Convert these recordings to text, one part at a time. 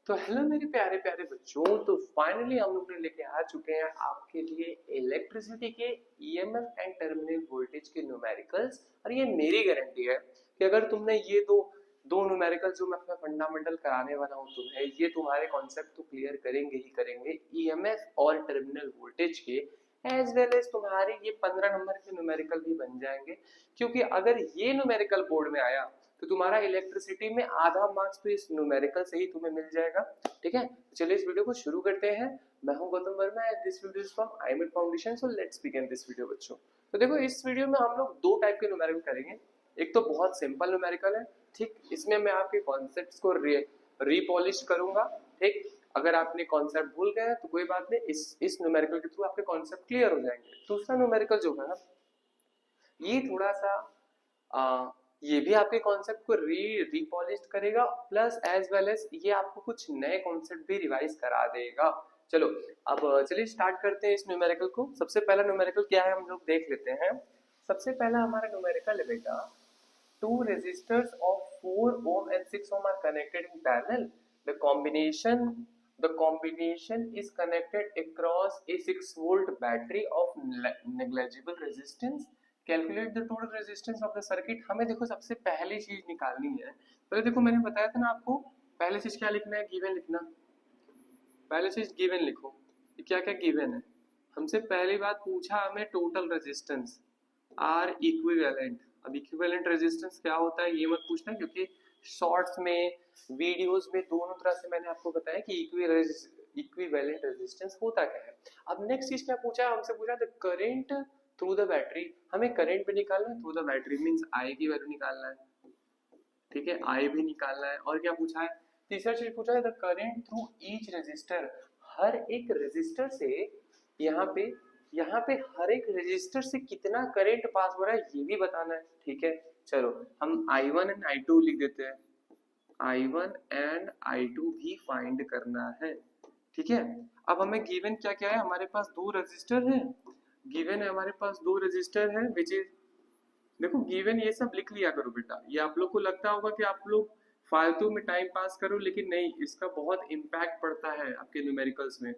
तो हेलो मेरे प्यारे प्यारे बच्चों, तो फाइनली हम लोग ने लेके आ चुके हैं आपके लिए इलेक्ट्रिसिटी के ईएमएफ एंड टर्मिनल वोल्टेज के न्यूमेरिकल्स। और ये मेरी गारंटी है कि अगर तुमने ये दो दो न्यूमेरिकल जो मैं अपना फंडामेंटल कराने वाला हूँ तुम्हें, ये तुम्हारे कॉन्सेप्ट तो क्लियर करेंगे ही करेंगे ईएमएफ और टर्मिनल वोल्टेज के, एज वेल एज तुम्हारे ये 15 नंबर के न्यूमेरिकल भी बन जाएंगे। क्योंकि अगर ये न्यूमेरिकल बोर्ड में आया तो तुम्हारा इलेक्ट्रिसिटी में आधा मार्क्स तो इस न्यूमेरिकल से ही तुम्हें मिल जाएगा। ठीक है, चलिए इस वीडियो को शुरू करते हैं। मैं हूं Gautam Verma and this video is from IMAT foundation. So let's begin this video बच्चों। तो देखो, इस वीडियो में हम लोग दो टाइप के न्यूमेरिकल करेंगे। एक तो बहुत सिंपल न्यूमेरिकल है, ठीक, इसमें मैं आपके कॉन्सेप्ट्स को रीपॉलिश करूंगा। ठीक, अगर आपने कॉन्सेप्ट भूल गए तो कोई बात नहीं, इस न्यूमेरिकल के थ्रू आपके कॉन्सेप्ट क्लियर हो जाएंगे। दूसरा न्यूमेरिकल जो है ना, ये थोड़ा सा ये भी आपके कॉन्सेप्ट को रीपॉलिश करेगा, प्लस एज वेल एज ये आपको कुछ नए कॉन्सेप्ट भी रिवाइज करा देगा। चलो अब चलिए स्टार्ट करते हैं इस न्यूमेरिकल को। सबसे पहला न्यूमेरिकल क्या है हम लोग देख लेते हैं। सबसे पहला हमारा न्यूमेरिकल है बेटा, two resistors of 4 ohm and 6 ohm are connected in parallel. The combination is connected across a 6 volt battery of negligible resistance. Calculate the total resistance of the circuit. हमें देखो सबसे पहली चीज निकालनी है। पहले देखो मैंने बताया था ना आपको, पहली चीज क्या लिखना है, गिवन लिखना। पहली चीज गिवन लिखो, क्या क्या गिवन है। हमसे पहली बात पूछा हमें टोटल रेजिस्टेंस आर इक्विवेलेंट। अब इक्विवेलेंट रेजिस्टेंस क्या होता है ये मत पूछना, क्योंकि शॉर्ट्स में वीडियोस में दोनों तरह से मैंने आपको बताया कि इक्विवेलेंट रेजिस्टेंस होता क्या है। अब नेक्स्ट चीज क्या पूछा, हमसे पूछा the current through the battery. हमें करंट भी निकालना है, through the battery means I की वैल्यू निकालना है। ठीक है, आई भी निकालना है। और क्या पूछा है, तीसरा चीज पूछा है the current through each resistor. हर एक रेजिस्टर से यहाँ पे हर एक रेजिस्टर से कितना करंट पास हो रहा है ये भी बताना है। ठीक है, चलो हम I1 एंड I2 लिख देते हैं। I1 एंड I2 भी फाइंड करना है। ठीक है, अब हमें गिवन क्या क्या है, हमारे पास दो रेजिस्टर है। गिवन है हमारे पास दो रेजिस्टर है विच इज, देखो गिवन ये सब लिख लिया करो बेटा। ये आप लोग को लगता होगा कि आप लोग फालतू में टाइम पास करो, लेकिन नहीं, इसका बहुत इम्पैक्ट पड़ता है आपके न्यूमेरिकल्स में।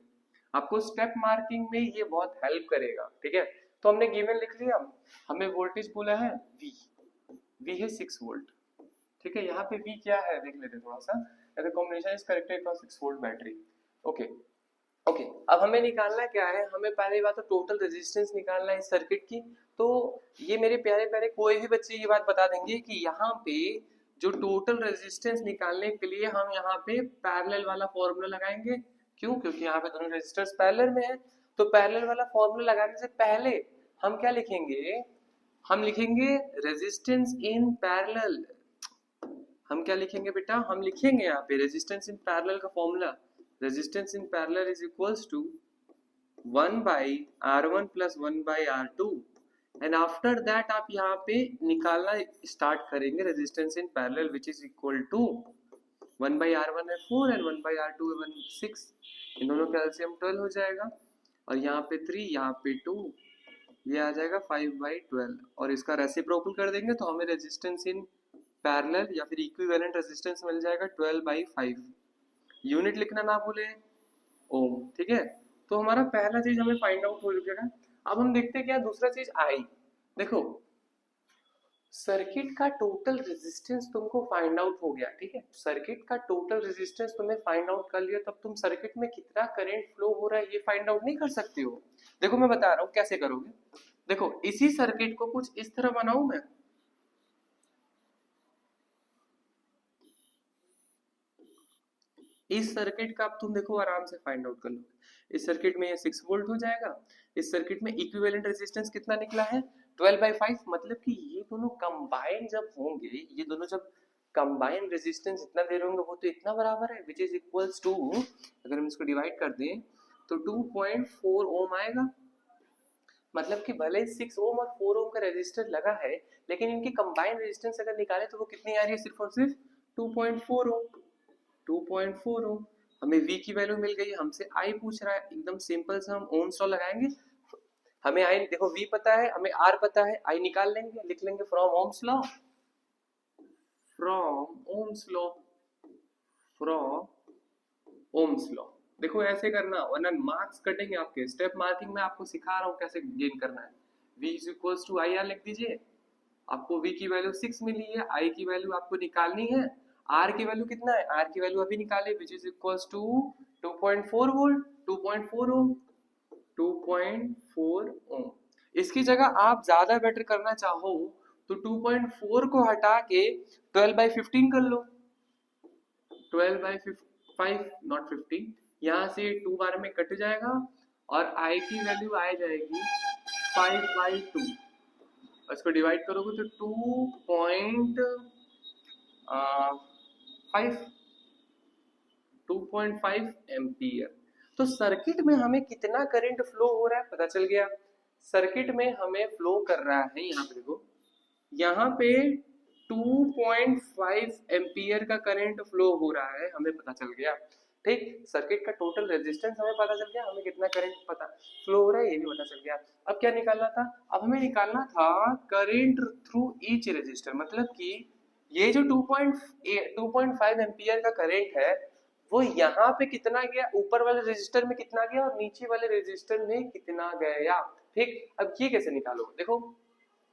आपको स्टेप मार्किंग में ये बहुत हेल्प करेगा। ठीक है, तो हमने गिवन लिख लिया। हमें वोल्टेज बोला है V, V है 6 वोल्ट। ठीक है, यहाँ पे V क्या है देख लेते हैं थोड़ा सा। Combination is corrected for 6 volt battery. Okay okay, अब हमें निकालना क्या है, हमें पहली बात तो टोटल रेजिस्टेंस निकालना है इस सर्किट की। तो ये मेरे प्यारे प्यारे कोई भी बच्चे ये बात बता देंगे कि यहाँ पे जो टोटल रेजिस्टेंस निकालने के लिए हम यहाँ पे पैरेलल वाला फॉर्मूला लगाएंगे। क्यों, क्योंकि यहाँ पे दोनों रेजिस्टर्स पैरेलल में है। तो पैरेलल वाला फॉर्मूला लगाने से पहले हम क्या लिखेंगे, हम लिखेंगे रेजिस्टेंस इन पैरेलल। हम क्या लिखेंगे बेटा, हम लिखेंगे यहाँ पे रेजिस्टेंस इन पैरेलल का formula. Resistance in parallel is equals to 1 by R1 plus 1 by R2। And after that आप यहाँ पे निकालना स्टार्ट करेंगे resistance in parallel which is equal to 1 by R1 है 4 एंड 1 बाई R2 है 6। इन दोनों का एलसीएम 12 हो जाएगा, और यहाँ पे 3 यहाँ पे 2, ये आ जाएगा 5 बाई 12। और इसका रेसिप्रोकल कर देंगे तो हमें रेजिस्टेंस इन पैरेलल या फिर इक्विवेलेंट रेजिस्टेंस मिल जाएगा 12 बाई 5। यूनिट लिखना ना भूले, ओम। ठीक है, तो हमारा पहला चीज हमें फाइंड आउट हो चुका है। अब हम देखते हैं क्या दूसरा चीज आई। देखो, सर्किट का टोटल रेजिस्टेंस तुमको फाइंड आउट हो गया। ठीक है, सर्किट का टोटल रेजिस्टेंस तुमने फाइंड आउट कर लिया, तब तुम सर्किट में कितना करंट फ्लो हो रहा है ये फाइंड आउट नहीं कर सकते हो। देखो मैं बता रहा हूँ कैसे करोगे। देखो इसी सर्किट को कुछ इस तरह बनाऊं मैं, इस सर्किट का अब तुम देखो आराम से फाइंड आउट कर लो। इस सर्किट में ये 6 वोल्ट हो जाएगा। इस सर्किट में इक्विवेलेंट रेजिस्टेंस कितना निकला है 12 बाई 5। मतलब कि ये दोनों कंबाइन जब होंगे, ये दोनों जब कंबाइन रेजिस्टेंस इतना दे रहे होंगे वो तो इतना बराबर है विच इज इक्वल्स टू, अगर हम इसको डिवाइड कर दें तो 2.4 ओम आएगा। मतलब कि भले 6 ओम और 4 ओम का रेजिस्टर लगा है, लेकिन इनकी कंबाइन रेजिस्टेंस अगर निकाले तो वो कितनी आ रही है, सिर्फ और सिर्फ 2.4 ओम। 2.4 ओम। हमें V की वैल्यू मिल गई, हमसे I पूछ रहा है। एकदम सिंपल से हम ओम्स लॉ लगाएंगे। हमें I देखो V पता है, हमें R पता है, I निकाल लेंगे, लिख लेंगे from ohms law, from ohms law, from Ohm's law. देखो ऐसे करना वरना मार्क्स कटेंगे आपके। स्टेप मार्किंग में आपको सिखा रहा हूँ कैसे गेन करना है। v is equals to I R लिख दीजिए। आपको v की वैल्यू 6 मिली है, i की वैल्यू आपको निकालनी है, r की वैल्यू कितना है, r की वैल्यू अभी निकाले which is equals to 2.4 volt, 2.4 ohm, 2.4 ohm. इसकी जगह आप ज्यादा बेटर करना चाहो तो 2.4 को हटा के 12/15 कर लो। 12/5 नॉट 15, यहाँ से 2 बार में कट जाएगा और i की वैल्यू आ जाएगी 5/2। इसको डिवाइड करोगे तो 2.5 एम्पियर। तो सर्किट में हमें कितना करंट फ्लो हो रहा है पता चल गया। सर्किट में हमें फ्लो कर रहा है, यहाँ पे देखो, यहाँ पे 2.5 एम्पियर का करंट फ्लो हो रहा है, हमें पता चल गया। ठीक, सर्किट का टोटल रेजिस्टेंस हमें पता चल गया, हमें कितना करंट पता फ्लो हो रहा है ये भी पता चल गया। अब क्या निकालना था, अब हमें निकालना था करंट थ्रू ईच रेजिस्टर। मतलब कि ये जो 2.5 एम्पियर का करंट है वो यहाँ पे कितना गया, ऊपर वाले रेजिस्टर में कितना गया और नीचे वाले रेजिस्टर में कितना गया। ठीक, अब ये कैसे निकालोगे, देखो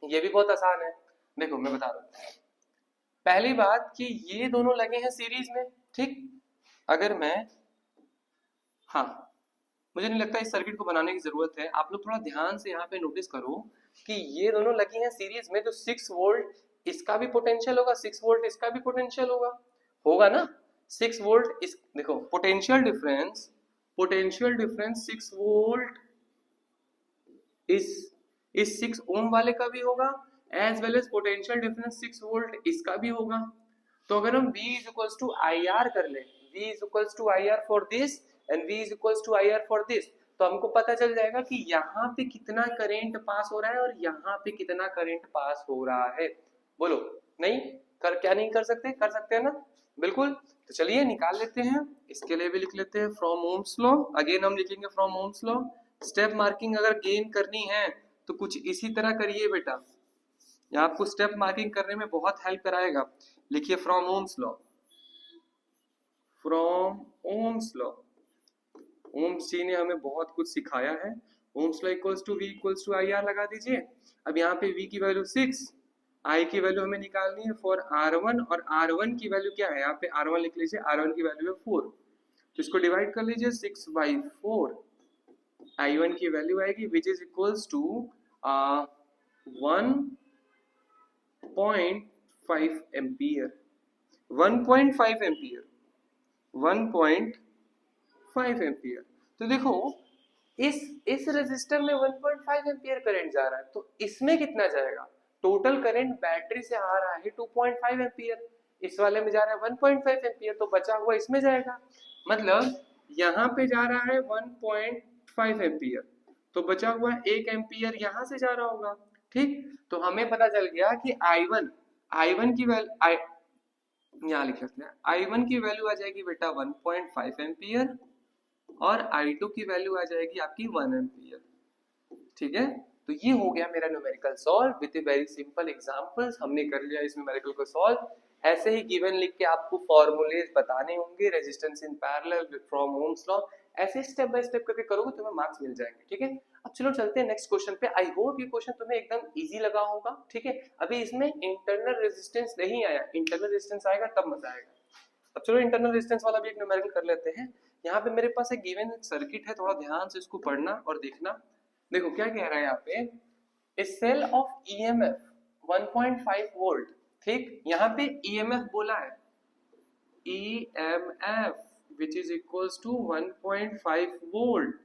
ये भी बहुत आसान है। देखो मैं बता रहा हूँ, पहली बात कि ये दोनों लगे हैं सीरीज में। ठीक, अगर मैं, हाँ, मुझे नहीं लगता इस सर्किट को बनाने की जरूरत है। आप लोग थोड़ा ध्यान से यहाँ पे नोटिस करो कि ये दोनों लगी हैं सीरीज में, तो 6 वोल्ट इसका भी पोटेंशियल होगा, 6 वोल्ट इसका भी पोटेंशियल होगा, होगा ना। 6 वोल्ट इस, देखो पोटेंशियल डिफरेंस 6 वोल्ट इस 6 ओम वाले का भी होगा, as well as potential difference 6 volt इसका भी होगा। तो अगर हम V is equals to I R कर ले, V is equals to I R for this and V is equals to I R for this, तो हमको पता चल जाएगा कि यहाँ पे कितना करंट पास हो रहा है और यहाँ पे कितना करंट पास हो रहा है। बोलो, नहीं कर, क्या नहीं कर सकते, कर सकते हैं ना, बिल्कुल। तो चलिए निकाल लेते हैं, इसके लिए भी लिख लेते हैं फ्रॉम ओम्स लॉ। अगेन हम लिखेंगे from Ohm's law. Step marking अगर गेन करनी है तो कुछ इसी तरह करिए बेटा, यह आपको स्टेप मार्किंग करने में बहुत हेल्प कराएगा। लिखिए from ohms law, from ohms law. Ohm's ji ने हमें बहुत कुछ सिखाया है। Ohm's law equals to V equals to I R लगा दीजिए। अब यहाँ पे V की वैल्यू 6, I की वैल्यू हमें निकालनी है फॉर R1, और R1 की वैल्यू क्या है, यहाँ पे R1 लिख लीजिए, R1 की वैल्यू है 4, तो इसको डिवाइड कर लीजिए 6/4। I1 की वैल्यू आएगी which is equals to 1.5 ampere, 1.5 ampere, 1.5 ampere. तो देखो इस रेजिस्टर में 1.5 एम्पियर करंट जा रहा है, तो इसमें कितना जाएगा, टोटल करंट बैटरी से आ रहा है 2.5 एम्पियर, इस वाले में जा रहा है 1.5 एम्पियर, तो बचा हुआ इसमें जाएगा। मतलब यहाँ पे जा रहा है 1.5 एम्पियर, तो बचा हुआ 1 एम्पियर यहाँ से जा रहा होगा। ठीक, तो हमें पता चल गया कि I1 की वैल्यू यहाँ लिख सकते हैं, I1 की वैल्यू आ जाएगी बेटा 1.5 एम्पियर और I2 की वैल्यू आ जाएगी आपकी 1 एम्पियर। ठीक है, तो ये हो गया मेरा numerical solve with a very simple examples. हमने कर लिया इस न्यूमेरिकल को सॉल्व। ऐसे ही गिवन लिख के आपको फॉर्मूलेज बताने होंगे, resistance in parallel from Ohm's law, ऐसे स्टेप बाय स्टेप करके करोगे तुम्हें मार्क्स मिल जाएंगे। ठीक है, अब चलो चलते हैं नेक्स्ट क्वेश्चन पे। आई होप ये क्वेश्चन तुम्हें एकदम इजी लगा होगा। ठीक है, अभी इसमें इंटरनल रेजिस्टेंस नहीं आया, इंटरनल रेजिस्टेंस आएगा तब मजा आएगा। अब चलो इंटरनल रेजिस्टेंस वाला भी एक न्यूमेरिकल कर लेते हैं। यहाँ पे मेरे पास एक गिवन सर्किट है, थोड़ा ध्यान से इसको पढ़ना और देखना। देखो क्या कह रहा है यहाँ पे, a cell of EMF 1.5 volt. ठीक, यहाँ पे ईएमएफ बोला है, EMF which is equals to 1.5 volt.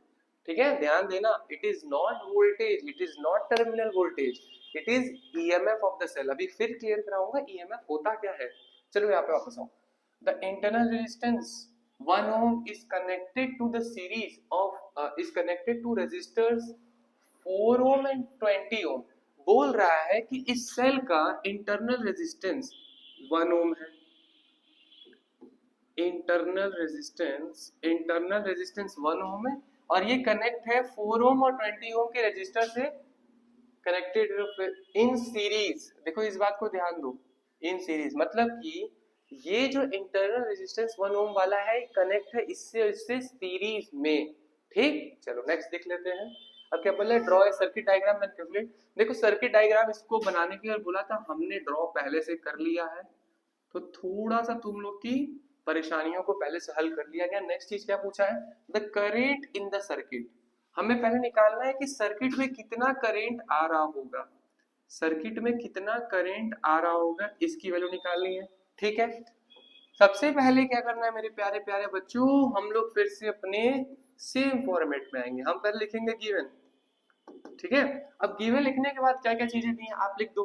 ठीक है, ध्यान देना, it is not voltage, it is not terminal voltage, it is EMF of the cell. अभी फिर क्लियर कराऊंगा ईएमएफ होता क्या है। चलो यहाँ पे वापस आओ। The internal resistance 1 ohm is connected to the series of is connected to resistors 4 ohm and 20 ohm। बोल रहा है कि इस सेल का इंटरनल रेजिस्टेंस 1 ohm है, इंटरनल रेजिस्टेंस 1 ohm है, और ये कनेक्ट है 4 ohm और 20 ohm के रेजिस्टर से कनेक्टेड इन सीरीज। देखो इस बात को ध्यान दो, इन सीरीज मतलब कि ये जो इंटरनल रेजिस्टेंस 1 ओम वाला है कनेक्ट है इससे सीरीज में। ठीक, चलो नेक्स्ट देख लेते हैं। अब क्या बोला, draw a circuit diagram and calculate. देखो सर्किट डायग्राम इसको बनाने के लिए बोला था, हमने ड्रॉ पहले से कर लिया है, तो थोड़ा सा तुम लोग की परेशानियों को पहले से हल कर लिया गया। नेक्स्ट चीज क्या पूछा है, the current in the circuit. हमें पहले निकालना है कि सर्किट में कितना करेंट आ रहा होगा, सर्किट में कितना करंट आ रहा होगा इसकी वैल्यू निकालनी है। ठीक है, सबसे पहले क्या करना है मेरे प्यारे प्यारे बच्चों, हम लोग फिर से अपने सेम फॉर्मेट में आएंगे। हम पहले लिखेंगे गिवन। ठीक है, अब गिवन लिखने के बाद क्या क्या चीजें दी हैं आप लिख दो।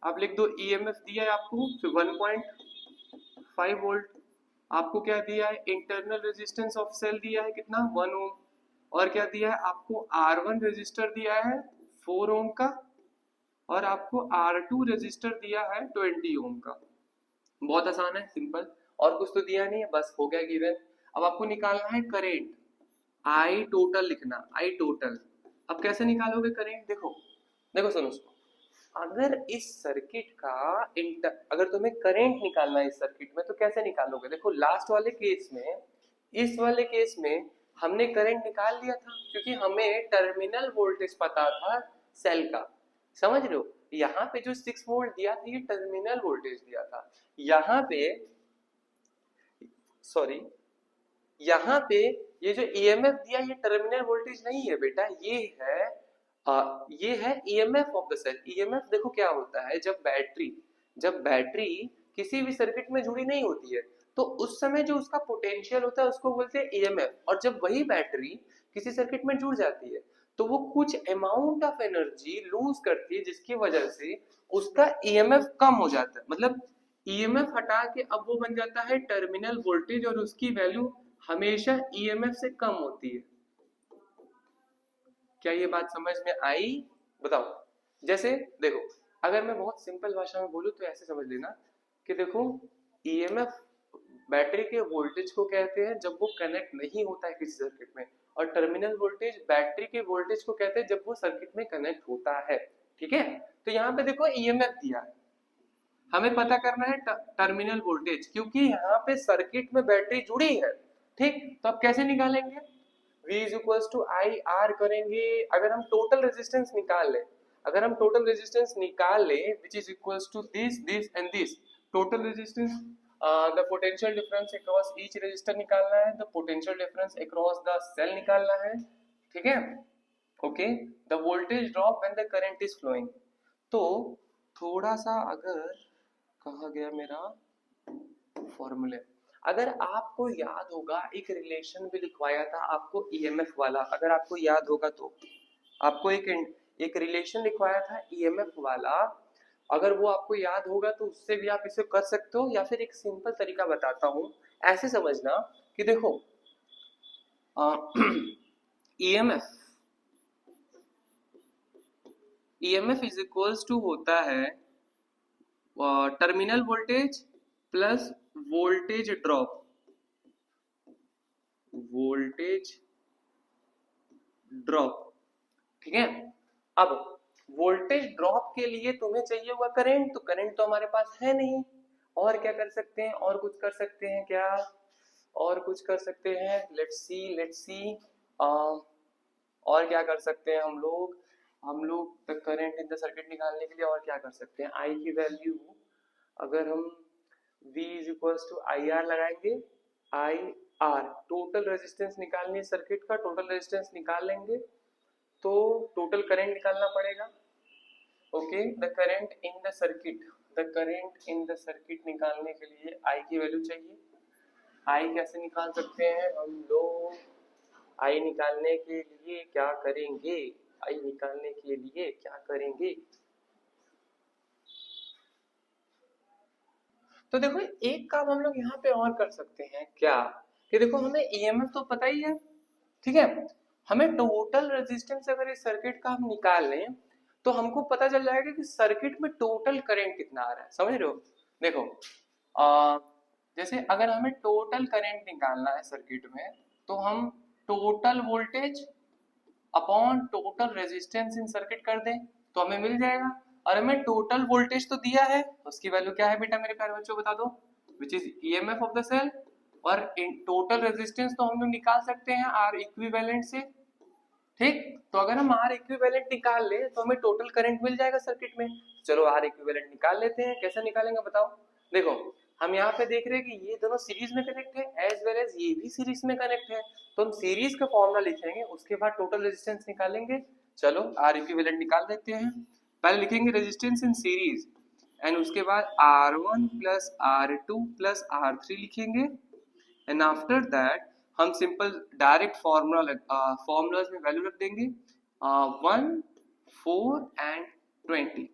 आप लिख दो ईएमएफ दिया है आपको 1.5 वोल्ट, आपको क्या दिया है, इंटरनल रेजिस्टेंस ऑफ सेल दिया है कितना 1 ओम, और क्या दिया है आपको R1 रेजिस्टर दिया है 4 ओम का, और आपको R2 रेजिस्टर दिया है 20 ओम का। बहुत आसान है, सिंपल, और कुछ तो दिया नहीं है, बस हो गया गिवन। अब आपको निकालना है करेंट, आई टोटल लिखना, आई टोटल। अब कैसे निकालोगे करेंट, देखो देखो सुनो, अगर इस सर्किट का अगर तुम्हें करंट निकालना है इस सर्किट में तो कैसे निकालोगे। देखो लास्ट वाले केस में, इस वाले केस में हमने करंट निकाल लिया था क्योंकि हमें टर्मिनल वोल्टेज पता था सेल का, समझ रहे हो। यहाँ पे जो 6 वोल्ट दिया था ये टर्मिनल वोल्टेज दिया था, यहाँ पे सॉरी यहाँ पे ये जो ईएमएफ दिया ये टर्मिनल वोल्टेज नहीं है बेटा, ये है EMF of the cell. EMF देखो क्या होता है, जब बैटरी किसी भी सर्किट में जुड़ी नहीं होती है तो उस समय जो उसका पोटेंशियल होता है उसको बोलते हैं ईएमएफ, और जब वही बैटरी किसी सर्किट में जुड़ जाती है तो वो कुछ अमाउंट ऑफ एनर्जी लूज करती है जिसकी वजह से उसका ईएमएफ कम हो जाता है। मतलब ईएमएफ हटा के अब वो बन जाता है टर्मिनल वोल्टेज, और उसकी वैल्यू हमेशा ईएमएफ से कम होती है। क्या ये बात समझ में आई, बताओ। जैसे देखो, अगर मैं बहुत सिंपल भाषा में बोलूं तो ऐसे समझ लेना कि देखो ईएमएफ बैटरी के वोल्टेज को कहते हैं जब वो कनेक्ट नहीं होता है किसी सर्किट में, और टर्मिनल वोल्टेज बैटरी के वोल्टेज को कहते हैं जब वो सर्किट में कनेक्ट होता है। ठीक है, तो यहाँ पे देखो ईएमएफ दिया है, हमें पता करना है टर्मिनल वोल्टेज, क्योंकि यहाँ पे सर्किट में बैटरी जुड़ी है। ठीक, तो अब कैसे निकालेंगे, V is equals to I R करेंगे। अगर हम टोटल रेजिस्टेंस निकाल लें, अगर हम टोटल रेजिस्टेंस निकाल लें which is equals to this this and this, total resistance the potential difference across each resistor निकालना है, the potential difference across the cell निकालना है। ठीक है, okay, the voltage drop when the current is flowing. तो थोड़ा सा अगर कहा गया मेरा फॉर्मूले, अगर आपको याद होगा एक रिलेशन भी लिखवाया था आपको ईएमएफ वाला, अगर आपको याद होगा तो आपको एक रिलेशन लिखवाया था ईएमएफ वाला, अगर वो आपको याद होगा तो उससे भी आप इसे कर सकते हो, या फिर एक सिंपल तरीका बताता हूं, ऐसे समझना कि देखो ईएमएफ इज इक्वल्स टू होता है terminal voltage plus voltage drop, voltage drop. ठीक है, अब वोल्टेज ड्रॉप के लिए तुम्हें चाहिए होगा करंट, तो करंट तो हमारे पास है नहीं, और क्या कर सकते हैं, और कुछ कर सकते हैं क्या, और कुछ कर सकते हैं, लेट्स सी और क्या कर सकते हैं हम लोग करंट इन द सर्किट निकालने के लिए और क्या कर सकते हैं, आई की वैल्यू अगर हम V is equals to I R लगाएंगे, आई आर टोटल रेजिस्टेंस निकालनी है सर्किट का, टोटल रेजिस्टेंस निकाल लेंगे तो टोटल करंट निकालना पड़ेगा। Okay, the current in the circuit, the current in the circuit निकालने के लिए आई की वैल्यू चाहिए। आई कैसे निकाल सकते हैं हम लोग, आई निकालने के लिए क्या करेंगे, आई निकालने के लिए क्या करेंगे, तो देखो एक काम हम लोग यहाँ पे और कर सकते हैं क्या, कि देखो हमें ईएमएफ तो पता ही है, ठीक है, हमें टोटल रेजिस्टेंस अगर इस सर्किट का हम निकाल लें तो हमको पता चल जाएगा कि सर्किट में टोटल करंट कितना आ रहा है, समझ रहे हो। देखो जैसे अगर हमें टोटल करंट निकालना है सर्किट में तो हम total voltage upon total resistance in circuit कर दें तो हमें मिल जाएगा, और हमें टोटल वोल्टेज तो दिया है, उसकी वैल्यू क्या है बेटा मेरे प्यारे बच्चों बता दो, which is EMF of the cell, और टोटल रेजिस्टेंस तो हम लोग निकाल सकते हैं आर इक्विवेलेंट से। ठीक, तो अगर हम आर इक्विवेलेंट निकाल ले तो हमें टोटल करंट मिल जाएगा सर्किट में। चलो आर इक्विवेलेंट निकाल लेते हैं, कैसे निकालेंगे बताओ। देखो हम यहाँ पे देख रहे हैं कि ये दोनों सीरीज में कनेक्ट है एज वेल एज ये भी सीरीज में कनेक्ट है, तो हम सीरीज का फॉर्मूला लिखेंगे, उसके बाद टोटल रेजिस्टेंस निकालेंगे। चलो आर इक्विवेलेंट निकाल देते हैं। पहले लिखेंगे रेजिस्टेंस इन सीरीज एंड उसके बाद R1 plus R2 plus R3 लिखेंगे, एंड आफ्टर दैट हम सिंपल डायरेक्ट फॉर्मूलाज में वैल्यू रख देंगे 1, 4 एंड 20।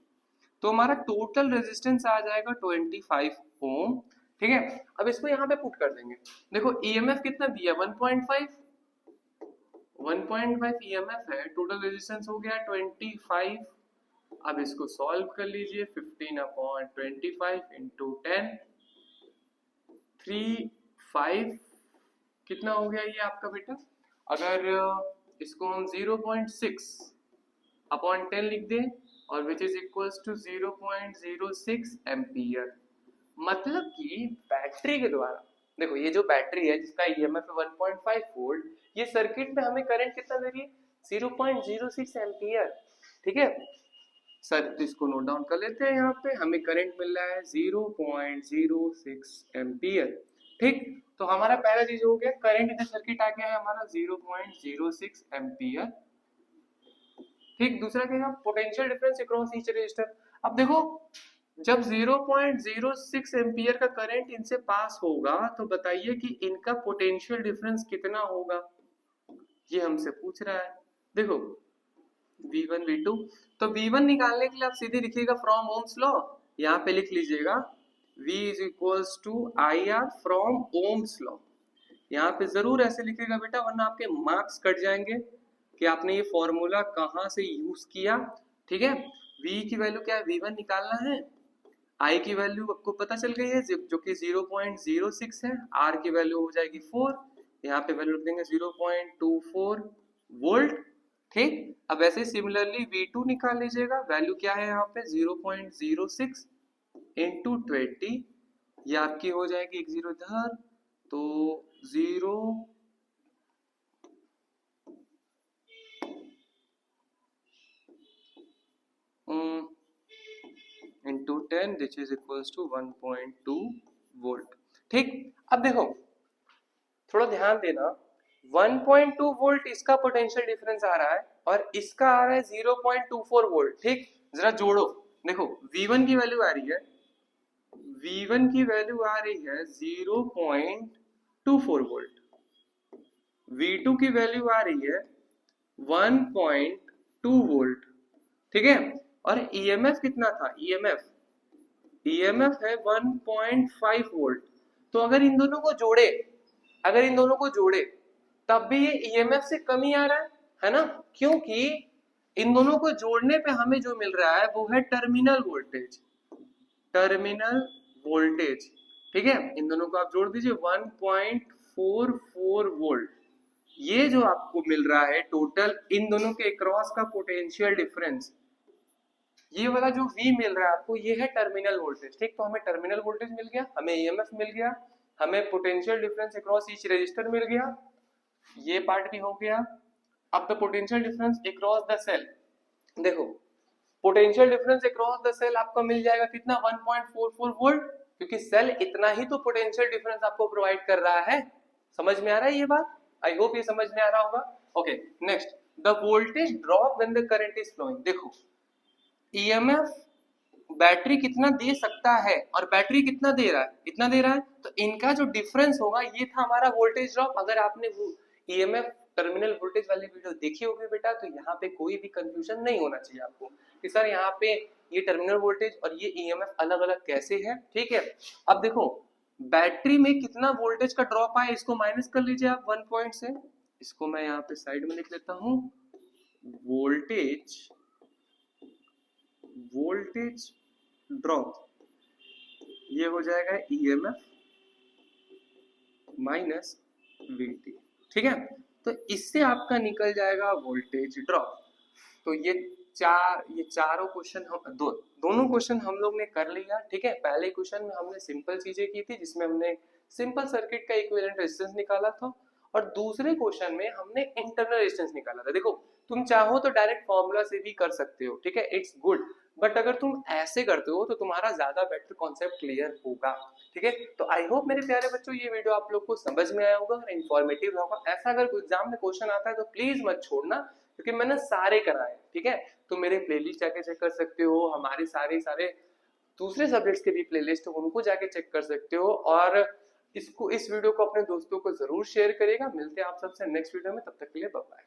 तो हमारा टोटल रेजिस्टेंस आ जाएगा 25 ओम। ठीक है, अब इसको यहाँ पे पुट कर देंगे। देखो ईएमएफ कितना दिया 1.5 ईएमएफ है, टोटल रेजिस्टेंस हो गया 25। अब इसको सॉल्व कर लीजिए, 15/25 इंटू 10, 3/5 कितना हो गया ये आपका बेटा। अगर इसको हम 0.6/10 लिख दें और which is equals to 0.06 ampere, मतलब कि बैटरी के द्वारा, देखो ये जो बैटरी है जिसका ईएमएफ है 1.5 वोल्ट, ये सर्किट में हमें करंट कितना दे रही है 0.06 एम्पियर। ठीक है सर, इसको नोट डाउन कर लेते हैं। यहाँ पे हमें करंट मिल रहा है 0.06 एम्पियर। ठीक, तो हमारा पहला चीज हो गया, करंट इन द सर्किट आ गया है हमारा 0.06 एम्पियर। ठीक, दूसरा क्या है potential difference across each resistor. अब देखो जब 0.06 एम्पियर का करंट इनसे पास होगा तो बताइए कि इनका पोटेंशियल डिफरेंस कितना होगा, ये हमसे पूछ रहा है। देखो V1 V2, तो V1 निकालने के लिए आप सीधे लिखिएगा फ्रॉम ओम्स लॉ, यहाँ पे लिख लीजिएगा V is equals to IR from ohms law. यहाँ पे जरूर ऐसे लिखिएगा बेटा, वरना आपके मार्क्स कट जाएंगे कि आपने ये फॉर्मूला कहाँ से यूज किया। ठीक है, V की वैल्यू क्या है, V1 निकालना है, I की वैल्यू आपको पता चल गई है जो कि 0.06 है, R की वैल्यू हो जाएगी 4, यहाँ पे वैल्यू रख देंगे 0.24 वोल्ट। ठीक, अब ऐसे सिमिलरली V2 निकाल लीजिएगा, वैल्यू क्या है यहाँ पे 0.06 इंटू 20, ये आपकी हो जाएगी एक जीरो इधर, तो 0 into 10 which is equals to 1.2 volt. ठीक, अब देखो थोड़ा ध्यान देना, 1.2 वोल्ट इसका पोटेंशियल डिफरेंस आ रहा है और इसका आ रहा है 0.24 वोल्ट। ठीक, जरा जोड़ो, देखो V1 की वैल्यू आ रही है, V1 की वैल्यू आ रही है 0.24 वोल्ट, V2 की वैल्यू आ रही है 1.2 वोल्ट। ठीक है, और ईएमएफ कितना था, ईएमएफ है 1.5 वोल्ट। तो अगर इन दोनों को जोड़े तब भी ये ईएमएफ से कम ही आ रहा है ना, क्योंकि इन दोनों को जोड़ने पे हमें जो मिल रहा है वो है टर्मिनल वोल्टेज। ठीक है, इन दोनों को आप जोड़ दीजिए 1.44 वोल्ट, ये जो आपको मिल रहा है टोटल इन दोनों के अक्रॉस का पोटेंशियल डिफरेंस, ये वाला जो V मिल रहा है आपको, ये है टर्मिनल वोल्टेज। ठीक, तो हमें टर्मिनल वोल्टेज मिल गया, हमें ईएमएफ मिल गया, हमें potential difference across each resistor मिल गया, ये पार्ट भी हो गया। अब the potential difference across the cell, देखो potential difference across the cell आपको मिल जाएगा कितना 1.44 वोल्ट, क्योंकि सेल इतना ही तो पोटेंशियल डिफरेंस आपको प्रोवाइड कर रहा है। समझ में आ रहा है ये बात, आई होप ये समझ में आ रहा होगा। Okay next, the voltage drop when the current is flowing. देखो ईएमएफ बैटरी कितना दे सकता है और बैटरी कितना दे रहा है, इतना दे रहा है, तो इनका जो डिफरेंस होगा ये था हमारा वोल्टेज ड्रॉप। अगर आपने वो ईएमएफ टर्मिनल वोल्टेज वाली वीडियो देखी होगी बेटा, तो यहाँ पे कोई भी कंफ्यूजन नहीं होना चाहिए आपको कि सर यहाँ पे ये टर्मिनल वोल्टेज और ये ईएमएफ अलग अलग कैसे है। ठीक है, अब देखो बैटरी में कितना वोल्टेज का ड्रॉप आया, इसको माइनस कर लीजिए आप 1 पॉइंट से, इसको मैं यहाँ पे साइड में लिख लेता हूँ, वोल्टेज ड्रॉप, ये हो जाएगा ईएमएफ माइनस वीटी। ठीक है, तो इससे आपका निकल जाएगा वोल्टेज ड्रॉप। तो ये ये चारों क्वेश्चन हम दोनों क्वेश्चन हम लोग ने कर लिया, ठीक है। पहले क्वेश्चन में हमने सिंपल चीजें की थी जिसमें हमने सिंपल सर्किट का इक्विवेलेंट रेजिस्टेंस निकाला था, और दूसरे क्वेश्चन में हमने इंटरनल रेजिस्टेंस निकाला था। देखो तुम चाहो तो डायरेक्ट फॉर्मूला से भी कर सकते हो, ठीक है, इट्स गुड, बट अगर तुम ऐसे करते हो तो तुम्हारा ज्यादा बेटर कॉन्सेप्ट क्लियर होगा, ठीक है। तो आई होप मेरे प्यारे बच्चों ये वीडियो आप लोग को समझ में आया होगा और इन्फॉर्मेटिव होगा। ऐसा अगर एग्जाम में क्वेश्चन आता है तो प्लीज मत छोड़ना, क्योंकि मैंने सारे कराए, ठीक है। तो मेरे प्लेलिस्ट जाके चेक कर सकते हो, हमारे सारे दूसरे सब्जेक्ट्स के भी प्लेलिस्ट हो उनको जाके चेक कर सकते हो, और इस वीडियो को अपने दोस्तों को जरूर शेयर करिएगा। मिलते हैं आप सबसे नेक्स्ट वीडियो में, तब तक के लिए बाय बाय।